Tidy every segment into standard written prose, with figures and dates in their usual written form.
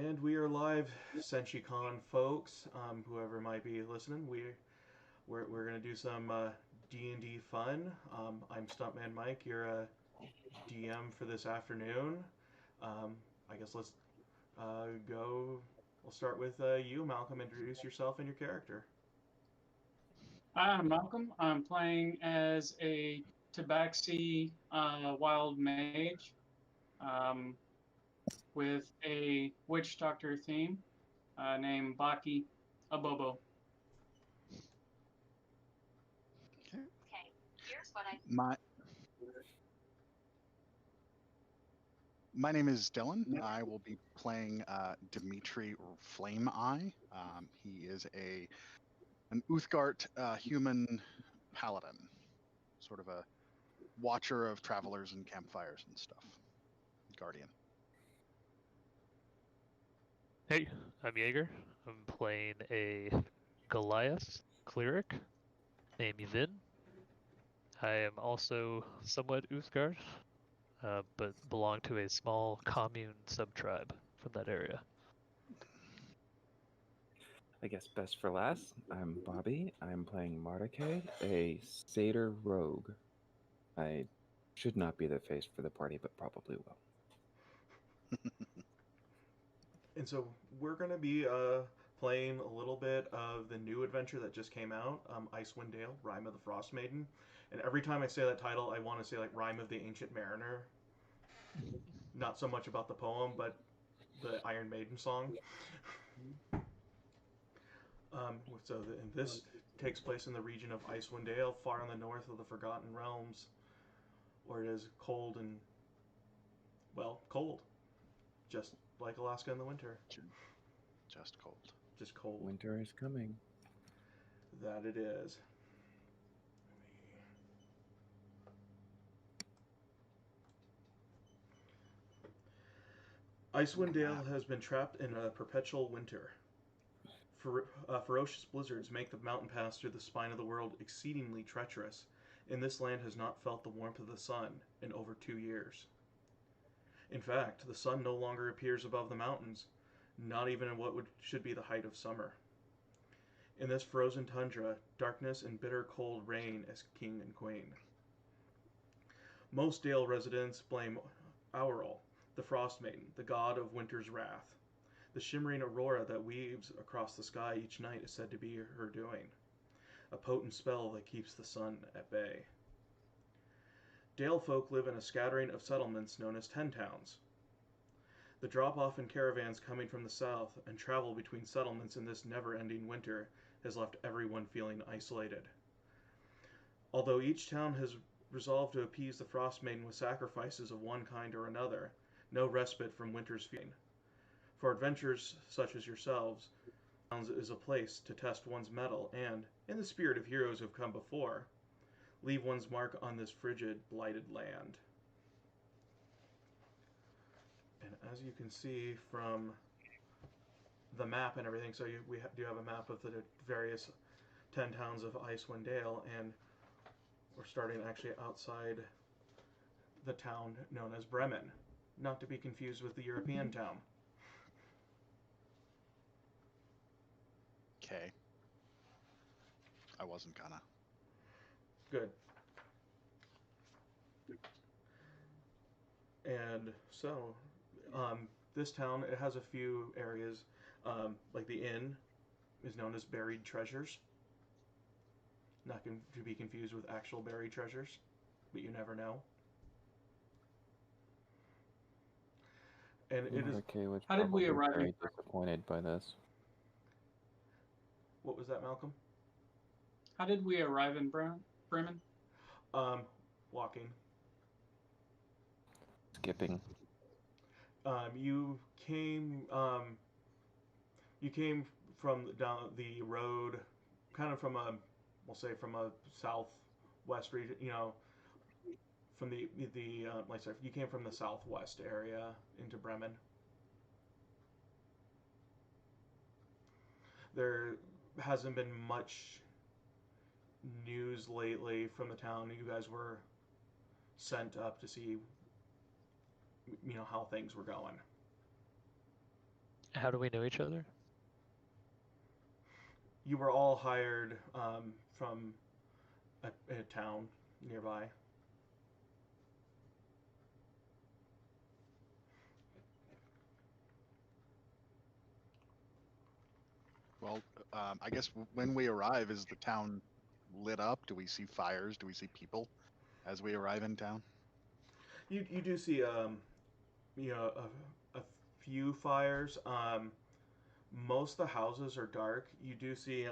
And we are live, SenshiCon folks. Whoever might be listening, we're gonna do some D&D fun. I'm Stuntman Mike, your DM for this afternoon. I guess let's go. We'll start with you, Malcolm. Introduce yourself and your character. Hi, I'm Malcolm. I'm playing as a Tabaxi wild mage um, with a witch doctor theme named Baki Abobo. Okay. Here's what I. My name is Dylan. I will be playing Dimitri Flame Eye. He is an Uthgard human paladin, sort of a watcher of travelers and campfires and stuff. Guardian. Hey, I'm Jaeger. I'm playing a Goliath cleric named Vin. I am also somewhat Uthgard, but belong to a small commune subtribe from that area. I guess best for last, I'm Bobby. I'm playing Mordecai, a satyr rogue. I should not be the face for the party, but probably will. And so we're gonna be playing a little bit of the new adventure that just came out, Icewind Dale, Rime of the Frost Maiden. And every time I say that title, I want to say like Rime of the Ancient Mariner. Not so much about the poem, but the Iron Maiden song. And this takes place in the region of Icewind Dale, far in the north of the Forgotten Realms, where it is cold and, well, cold. Just like Alaska in the winter. Just cold. Just cold. Winter is coming. That it is. Icewind Dale has been trapped in a perpetual winter. Ferocious blizzards make the mountain pass through the spine of the world exceedingly treacherous, and this land has not felt the warmth of the sun in over 2 years. In fact, the sun no longer appears above the mountains, not even in what should be the height of summer. In this frozen tundra, darkness and bitter cold reign as king and queen. Most Dale residents blame Auril, the Frost Maiden, the god of winter's wrath. The shimmering aurora that weaves across the sky each night is said to be her doing, a potent spell that keeps the sun at bay. Dale folk live in a scattering of settlements known as Ten Towns. The drop-off in caravans coming from the south and travel between settlements in this never-ending winter has left everyone feeling isolated. Although each town has resolved to appease the Frost Maiden with sacrifices of one kind or another, no respite from winter's feeling. For adventurers such as yourselves, towns is a place to test one's mettle and, in the spirit of heroes who have come before, leave one's mark on this frigid, blighted land. And as you can see from the map and everything, so we do have a map of the various 10 towns of Icewind Dale, and we're starting actually outside the town known as Bremen, not to be confused with the European town. Okay. I wasn't gonna. Good. And so, this town, it has a few areas, like the inn is known as Buried Treasures. Not to be confused with actual buried treasures, but you never know. And it is. Okay, was How did we probably arrive very in- disappointed by this. What was that, Malcolm? How did we arrive in Bremen? Walking. Skipping. You came from down the road, kind of from we'll say from a southwest region, from like I said, you came from the southwest area into Bremen. There hasn't been much news lately from the town. You guys were sent up to see how things were going. How do we know each other? You were all hired from a town nearby. Well, I guess when we arrive, is the town lit up? Do we see fires? Do we see people as we arrive in town? You do see a few fires. Most of the houses are dark. You do see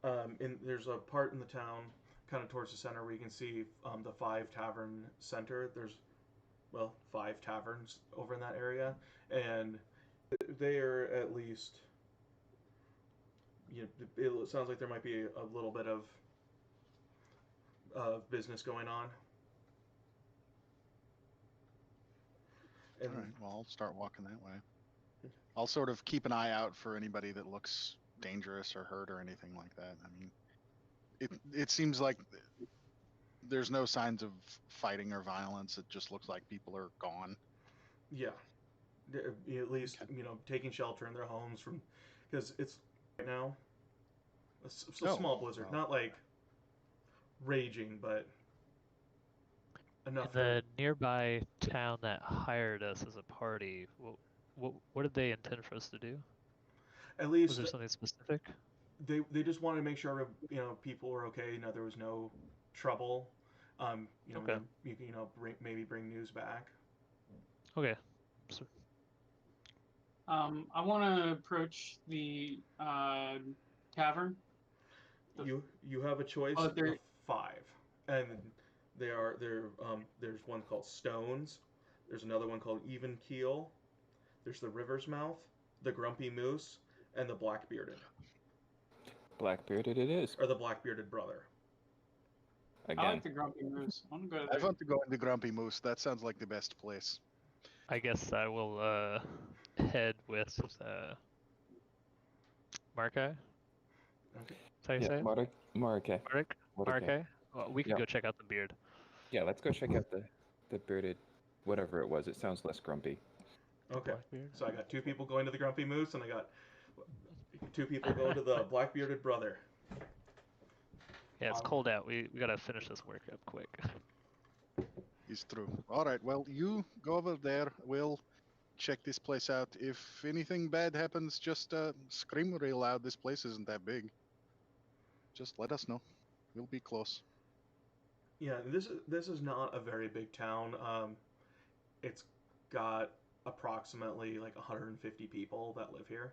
there's a part in the town kind of towards the center where you can see the Five Tavern Center. There's five taverns over in that area, and they are at least it sounds like there might be a little bit of business going on. And All right. Well, I'll start walking that way. I'll sort of keep an eye out for anybody that looks dangerous or hurt or anything like that. I mean, it seems like there's no signs of fighting or violence. It just looks like people are gone. yeah, at least Okay. taking shelter in their homes from because it's right now it's a Oh, small blizzard, well. not like raging, but In enough to the nearby town that hired us as a party, what did they intend for us to do? at Was least there something specific? they just wanted to make sure people were okay. There was no trouble. Okay. Then you can maybe bring news back. Okay. So, I want to approach the tavern. You have a choice Oh, of there. 5, and there's one called Stones. There's another one called Even Keel. There's the River's Mouth, the Grumpy Moose, and the Blackbearded, Blackbearded it is. or the Blackbearded brother. I Again. like the grumpy moose. I want to go I there. want to go in the Grumpy Moose. That sounds like the best place. I guess I will head with Markai. Okay. That's how you say it? Marike. Marek? Markai? Well, we can Yeah. go check out the beard. Yeah, let's go check out the bearded, whatever it was. It sounds less grumpy. Okay. Blackbeard. So I got 2 people going to the Grumpy Moose, and I got 2 people going to the Blackbearded brother. Yeah, it's cold out. We gotta finish this work up quick. It's true. All right. Well, you go over there. We'll check this place out. If anything bad happens, just scream real loud. This place isn't that big. Just let us know. We'll be close. Yeah, this is not a very big town. It's got approximately like 150 people that live here.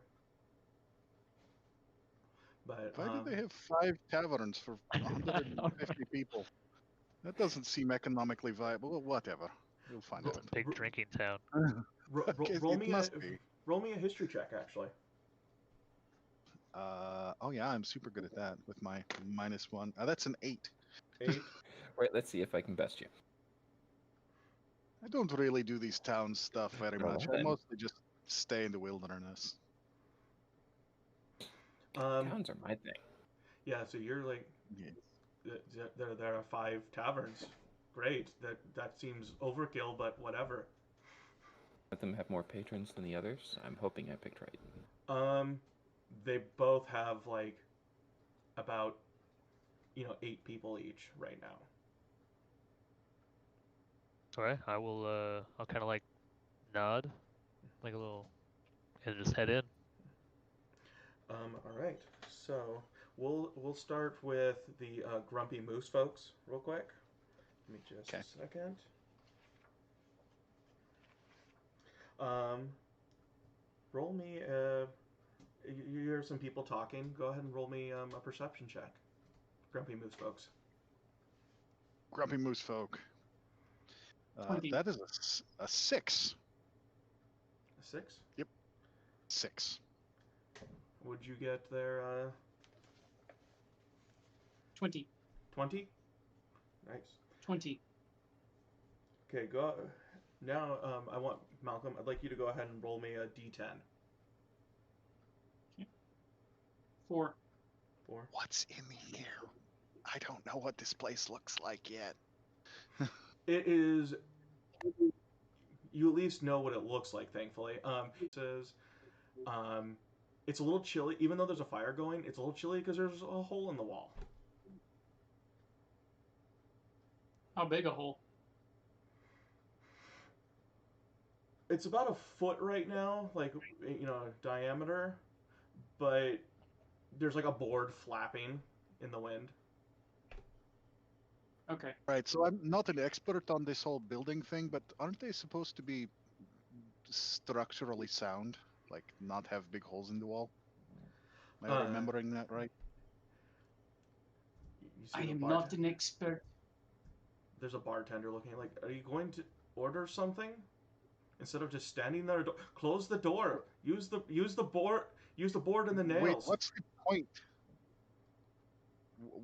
But Why do they have 5 taverns for 150 people? That doesn't seem economically viable. Well, whatever. We'll find It's out. a big drinking town. roll It me must be. roll me a history check, actually. Oh yeah, I'm super good at that with my -1. That's an 8. 8. Right, let's see if I can best you. I don't really do these town stuff very Roll much. I then. mostly just stay in the wilderness. Towns are my thing. Yeah, so you're like Yeah. there are 5 taverns. Great. That seems overkill, but whatever. Let them have more patrons than the others. I'm hoping I picked right. They both have like about 8 people each right now. Alright, I will I'll kinda like nod. Like a little and just head in. All right. So we'll start with the Grumpy Moose folks real quick. Give me just Okay. a second. Roll me. You hear some people talking. Go ahead and roll me a perception check. Grumpy Moose folks. Grumpy Moose folk. 20. That is a 6. A 6. 6. Would you get there? 20. 20. Nice. 20. Okay. Go. Now, I want Malcolm. I'd like you to go ahead and roll me a D10. 4. 4. What's in here? I don't know what this place looks like yet. It is. you at least know what it looks like. Thankfully, it says, it's a little chilly, even though there's a fire going. It's a little chilly because there's a hole in the wall. How big a hole? It's about a foot right now, like, diameter, but there's like a board flapping in the wind. Okay. Right, so I'm not an expert on this whole building thing, but aren't they supposed to be structurally sound? Like, not have big holes in the wall? Am I remembering that right? You I the am not an expert. There's a bartender looking like, are you going to order something? Instead of just standing there, close the door. Use the board. Use the board and the nails. Wait, what's the point?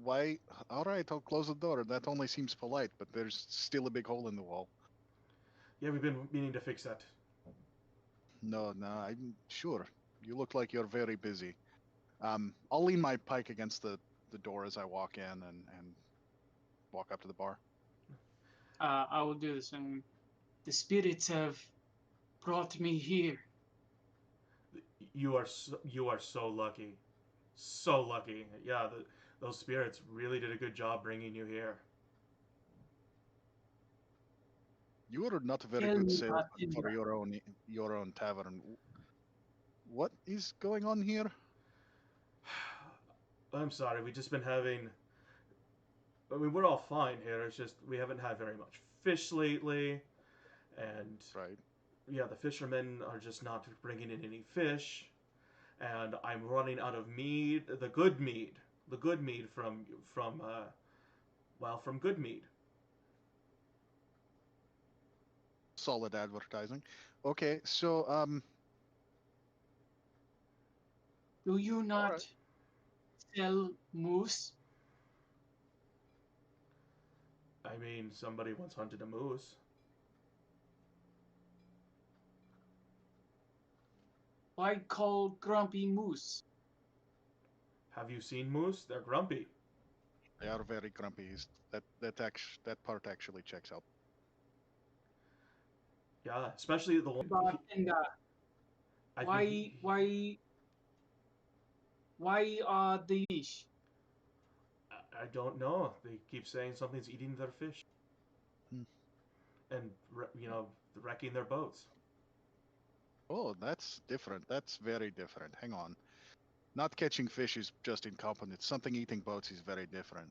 Why? All right, I'll close the door. That only seems polite, but there's still a big hole in the wall. Yeah, we've been meaning to fix that. No, I'm sure. You look like you're very busy. I'll lean my pike against the door as I walk in and walk up to the bar. I will do the same. The spirits have brought me here. You are so lucky, so lucky. Yeah, those spirits really did a good job bringing you here. You are not a very Tell good me salesman about for your own tavern. What is going on here? I'm sorry, we've just been having. I mean, we're all fine here. It's just we haven't had very much fish lately, and Right. yeah, the fishermen are just not bringing in any fish, and I'm running out of mead, the good mead from Good Mead. Solid advertising. Okay, so Do you not right. sell moose? I mean, somebody once hunted a moose. Why call grumpy moose? Have you seen moose? They're grumpy. They are very grumpy. That part actually checks out. Yeah, especially the one. And why are they fish? I don't know. They keep saying something's eating their fish. Hmm. And wrecking their boats. Oh, that's different. That's very different. Hang on. Not catching fish is just incompetent. Something eating boats is very different.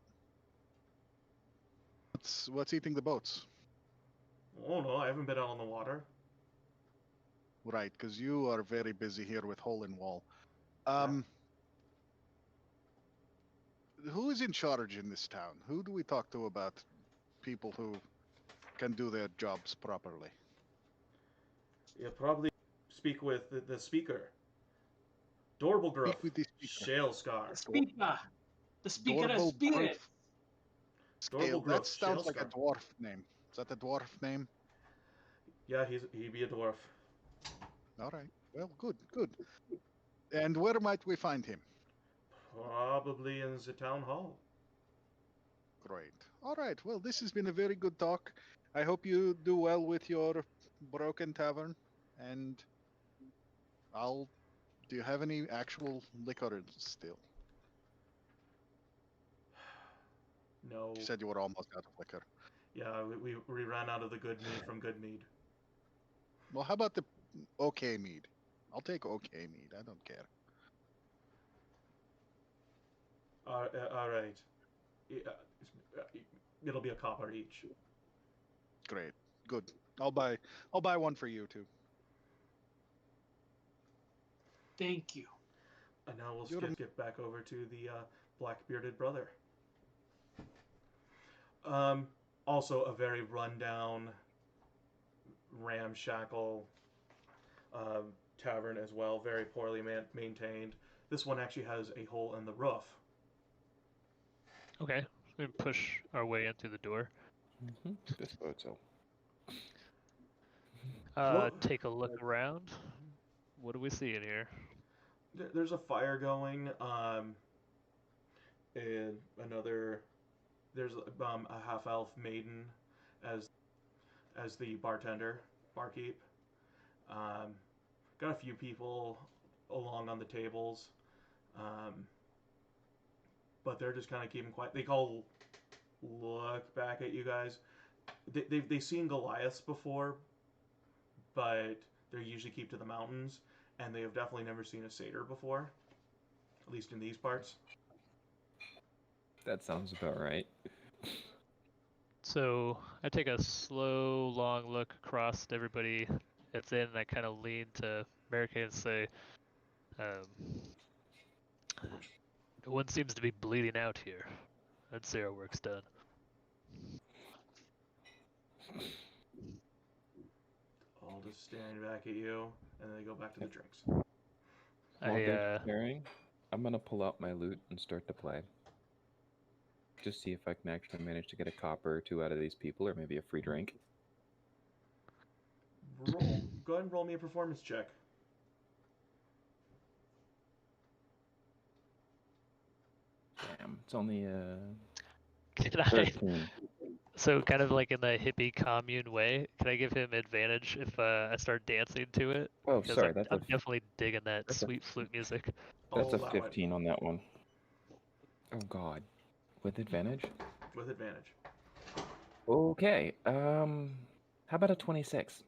What's eating the boats? Oh no, I haven't been out on the water. Right, because you are very busy here with hole in wall. Who is in charge in this town? Who do we talk to about people who can do their jobs properly? Yeah, probably speak with the speaker. Dorblegruff. Speak with the speaker. Shalescar. The speaker of spirits. Scale. Dorblegruff. That sounds like a Shalescar. dwarf name. Is that a dwarf name? Yeah, he'd be a dwarf. All right. Well, good. And where might we find him? Probably in the town hall. Great. All right. Well, this has been a very good talk. I hope you do well with your broken tavern. And do you have any actual liquor still? No. You said you were almost out of liquor. Yeah, we ran out of the good mead from Good Mead. Well, how about the okay mead? I'll take okay mead. I don't care. All right. It'll be a copper each. Great. Good. I'll buy one for you too. Thank you. And now we'll skip back over to the black-bearded brother. Also a very rundown, ramshackle tavern as well, very poorly maintained. This one actually has a hole in the roof. Okay, we push our way in through the door. This boat so. Take a look around. What do we see in here? There's a fire going. And there's a half elf maiden as the bartender. barkeep. Got a few people along on the tables, but they're just kind of keeping quiet. They all look back at you guys. They've seen Goliaths before, but they usually keep to the mountains, and they have definitely never seen a satyr before, at least in these parts. That sounds about right. So I take a slow, long look across to everybody that's in, and I kind of lean to Barricade and say, no one seems to be bleeding out here. I'd say our work's done. All just staring back at you, and then they go back to the drinks. While they're staring, I'm gonna pull out my lute and start to play. Just see if I can actually manage to get a copper or two out of these people, or maybe a free drink. Go ahead and roll me a performance check. Damn, it's only Can I? 13. So kind of like in the hippie commune way, can I give him advantage if I start dancing to it? Oh, Because sorry, I'm definitely digging that sweet flute music. that's a Allow it. 15 on that one. Oh God, with advantage? With advantage. Okay, how about a 26?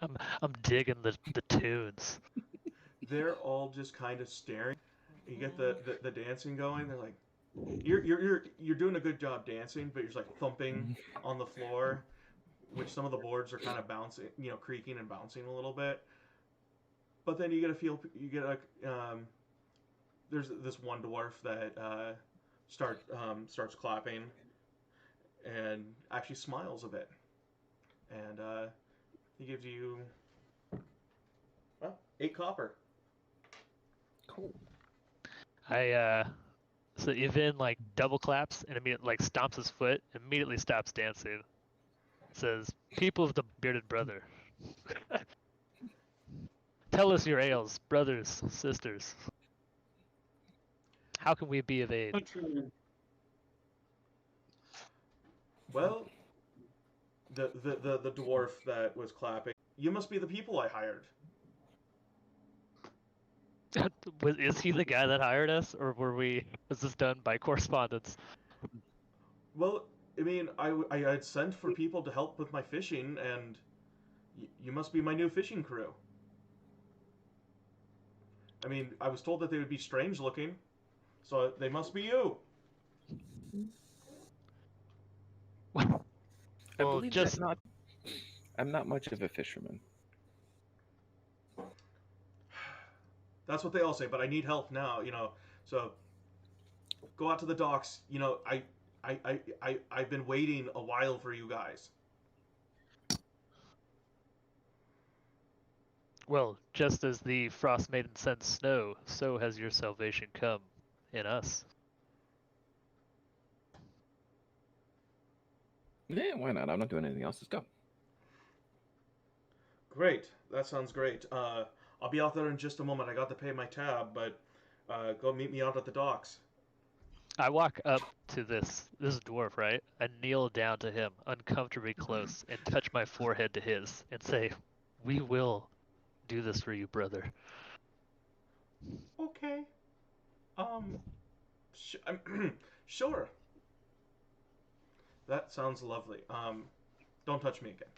I'm digging the tunes. They're all just kind of staring. You get the dancing going. They're like, you're doing a good job dancing, but you're just like thumping on the floor, which some of the boards are kind of bouncing, creaking and bouncing a little bit. But then you get a there's this one dwarf that starts clapping and actually smiles a bit, and he gives you 8 copper. Cool. So Yvin like double claps and immediately like stomps his foot, immediately stops dancing. Says, "People of the bearded brother, tell us your ails, brothers, sisters. How can we be of aid?" Well, the dwarf that was clapping, you must be the people I hired. Is he the guy that hired us, or was this done by correspondence? Well, I mean, I had sent for people to help with my fishing, and you must be my new fishing crew. I mean, I was told that they would be strange looking, so they must be you. I Well, believe just I'm not much of a fisherman. That's what they all say, but I need help now, So go out to the docks. I've been waiting a while for you guys. well, just as the Frost Maiden sends snow, so has your salvation come in us. Yeah, why not? I'm not doing anything else. Let's go. Great. That sounds great. I'll be out there in just a moment. I got to pay my tab, but go meet me out at the docks. I walk up to this dwarf, right? I kneel down to him, uncomfortably close, and touch my forehead to his, and say, "We will do this for you, brother." Okay. Sure. That sounds lovely. Don't touch me again.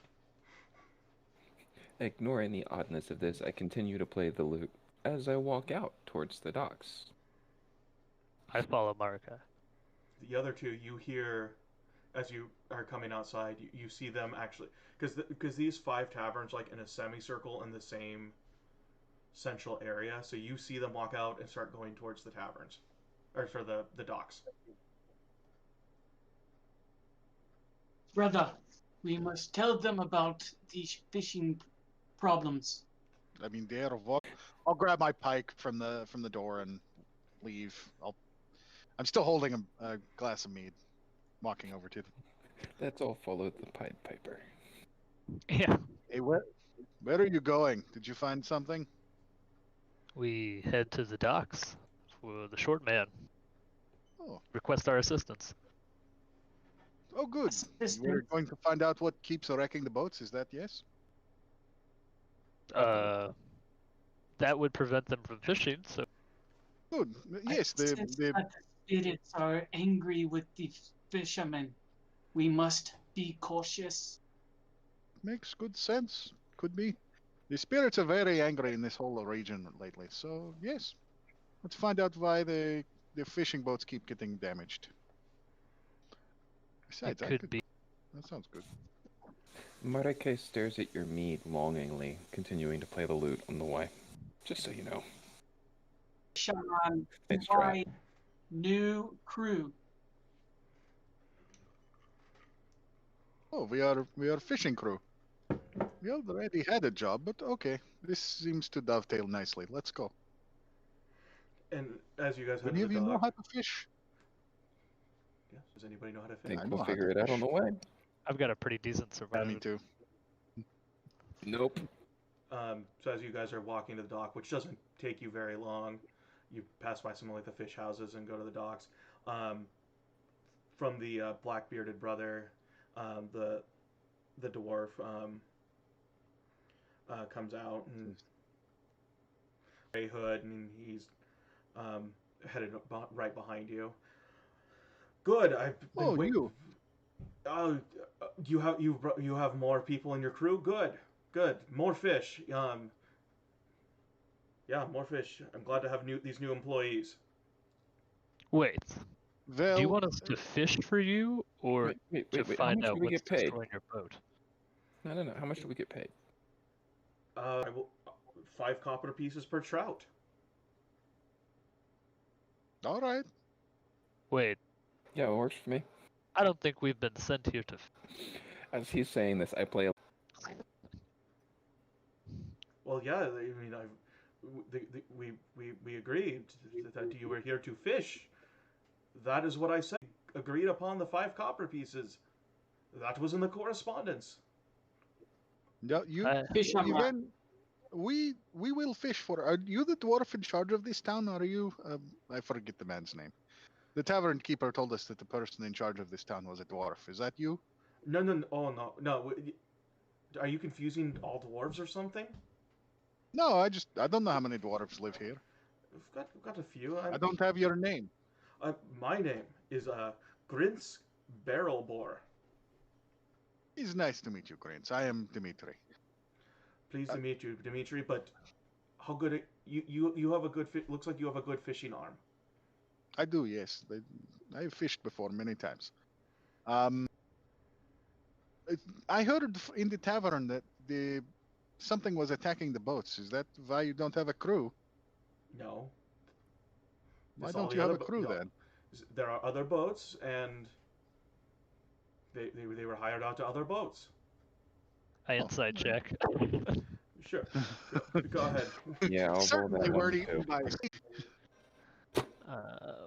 Ignoring the oddness of this, I continue to play the lute as I walk out towards the docks. I follow Marika. The other two, you hear, as you are coming outside, you see them actually, because these 5 taverns like in a semicircle in the same central area, so you see them walk out and start going towards the taverns, or for the docks. Brother, we must tell them about these fishing problems. I mean, I'll grab my pike from the door and leave. I'm still holding a glass of mead, walking over to them. Let's all follow the Pied Piper. Yeah. Hey, where are you going? Did you find something? We head to the docks for the short man. Oh, Request our assistance. Oh, good. Assistance. We're going to find out what keeps wrecking the boats. Is that yes? That would prevent them from fishing. So Good. Yes, I sense that the spirits are angry with the fishermen. We must be cautious. makes good sense. Could be. The spirits are very angry in this whole region lately. So yes, let's find out why the fishing boats keep getting damaged. Besides, it could be. that sounds good. Mordecai stares at your meat longingly, continuing to play the lute on the way. Just so you know. Shaman, Thanks, why new crew? Oh, we are fishing crew. We already had a job, but okay. This seems to dovetail nicely. Let's go. And as you guys head Any to of the you know dock, how to fish? yeah, does anybody know how to I fish? think I know we'll how to figure it out on fish. the way. I've got a pretty decent I survival. need to. Nope. So as you guys are walking to the dock, which doesn't take you very long, you pass by some of like the fish houses and go to the docks. From the black bearded brother, the dwarf comes out and gray hood, and he's headed right behind you. Good. I've been Oh, waiting. you. You have more people in your crew. Good. More fish. Yeah, more fish. I'm glad to have these new employees. Wait, Well, do you want us to fish for you, or Wait. to How find much out do we what's get paid? destroying your boat? No. How much do we get paid? I will 5 copper pieces per trout. all right. Wait, Yeah, it works for me. I don't think we've been sent here to. As he's saying this, I play. Well, yeah. I mean, we agreed that you were here to fish. That is what I said. Agreed upon the 5 copper pieces. That was in the correspondence. Yeah, you. Fisherman. Even we will fish for. Are you the dwarf in charge of this town? Or are you? I forget the man's name. The tavern keeper told us that the person in charge of this town was a dwarf. Is that you? No. Oh no. Are you confusing all dwarves or something? No, I don't know how many dwarves live here. We've got a few. I don't have your name. My name is Grinsk Barrelbore. It's nice to meet you, Grants. I am Dimitri. Pleased to meet you, Dimitri. But how good you have a good looks like you have a good fishing arm. I do, yes. I've fished before many times. I heard in the tavern that something was attacking the boats. Is that why you don't have a crew? No. Why It's all don't the you have other a crew no. then? There are other boats, and they were hired out to other boats. I insight check. Sure. Go ahead. Yeah, I'll roll Certainly that weren't one eaten too. by.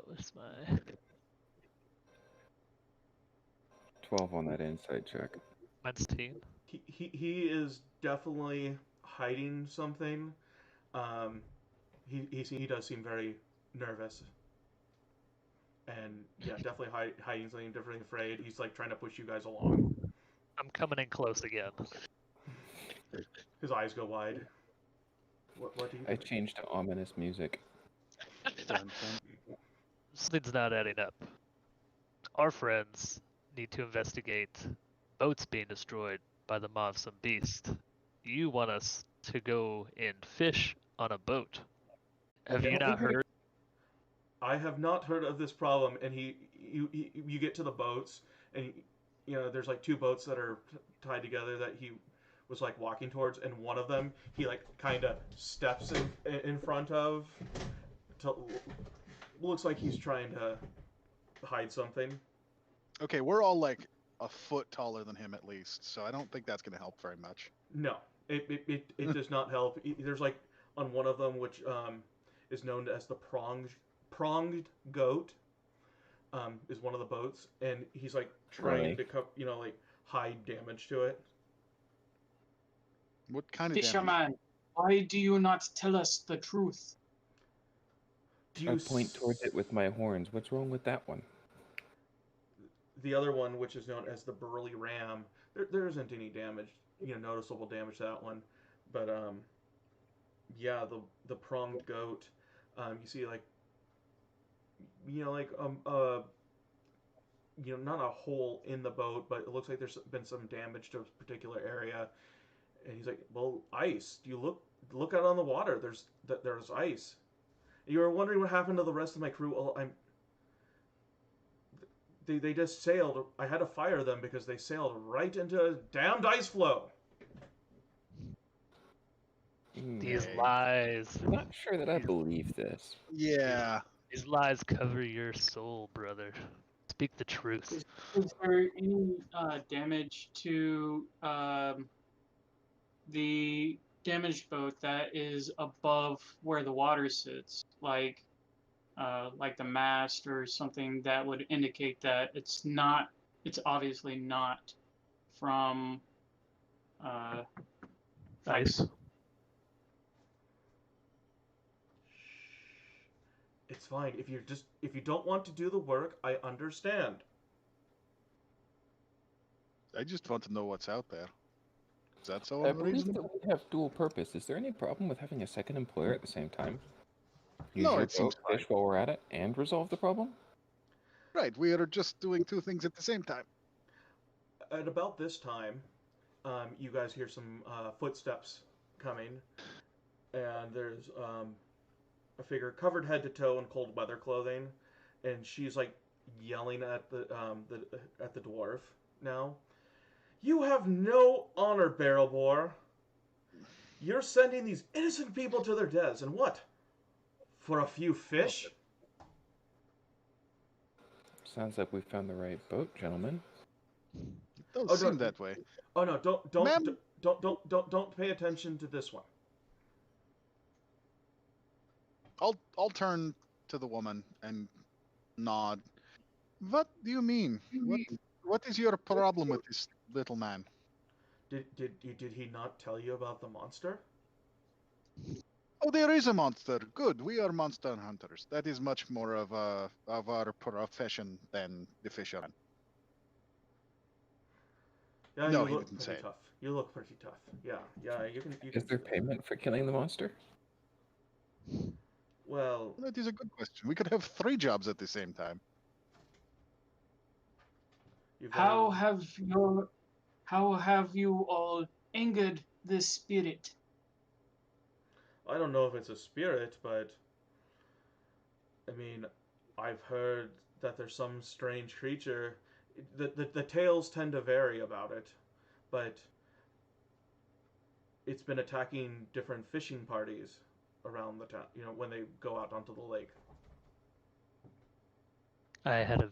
What's my 12 on that insight check. mine's teen? He is definitely hiding something. He does seem very nervous. And yeah, definitely hiding something, definitely afraid. He's like trying to push you guys along. I'm coming in close again. His eyes go wide. What do you I changed to ominous music. Something's not adding up. Our friends need to investigate boats being destroyed by the Mavsum beast. You want us to go and fish on a boat. Have you not heard? I have not heard of this problem. And you get to the boats, and there's like 2 boats that are tied together that he was like walking towards, and one of them he like kind of steps in front of. Looks like he's trying to hide something. Okay, we're all like a foot taller than him at least, so I don't think that's going to help very much. No, it does not help. There's like on one of them, which is known as the pronged goat, is one of the boats, and he's like trying to like hide damage to it. What kind of damage? Fisherman, why do you not tell us the truth? I point towards it with my horns. What's wrong with that one? the other one, which is known as the burly ram, there isn't any damage, noticeable damage to that one, but yeah, the pronged goat, you see like, like not a hole in the boat, but it looks like there's been some damage to a particular area, and he's like, well, ice. Do you look out on the water? There's ice. You were wondering what happened to the rest of my crew. Well, they just sailed. I had to fire them because they sailed right into a damned ice flow. These lies. I'm not sure that I believe this. Yeah. These lies cover your soul, brother. Speak the truth. Is there any damage to the damaged boat that is above where the water sits, like the mast or something that would indicate that it's obviously not from Ice. It's fine. If you don't want to do the work, I understand. I just want to know what's out there. Is that so I believe unreasonable? that we have dual purpose. Is there any problem with having a second employer at the same time? Use No, your it seems boat, fish while we're at it, and resolve the problem? Right, we are just doing two things at the same time. At about this time, you guys hear some footsteps coming, and there's a figure covered head to toe in cold weather clothing, and she's like yelling at the dwarf now. You have no honor, Barrelbore. You're sending these innocent people to their deaths, and what? For a few fish? Sounds like we found the right boat, gentlemen. It does Oh, seem don't- that way. Oh no! Ma'am? Don't pay attention to this one. I'll turn to the woman and nod. What do you mean? What is your problem with this little man? Did he not tell you about the monster? Oh, there is a monster. Good. We are monster hunters. That is much more of our profession than the fisherman. Yeah, No, you he look didn't pretty say it. tough. You look pretty tough. Yeah, you can. Is there payment for killing the monster? Well, That is a good question. We could have 3 jobs at the same time. you've How got have you all angered this spirit? I don't know if it's a spirit, but I mean, I've heard that there's some strange creature. The tales tend to vary about it, but it's been attacking different fishing parties around the town. When they go out onto the lake. I had a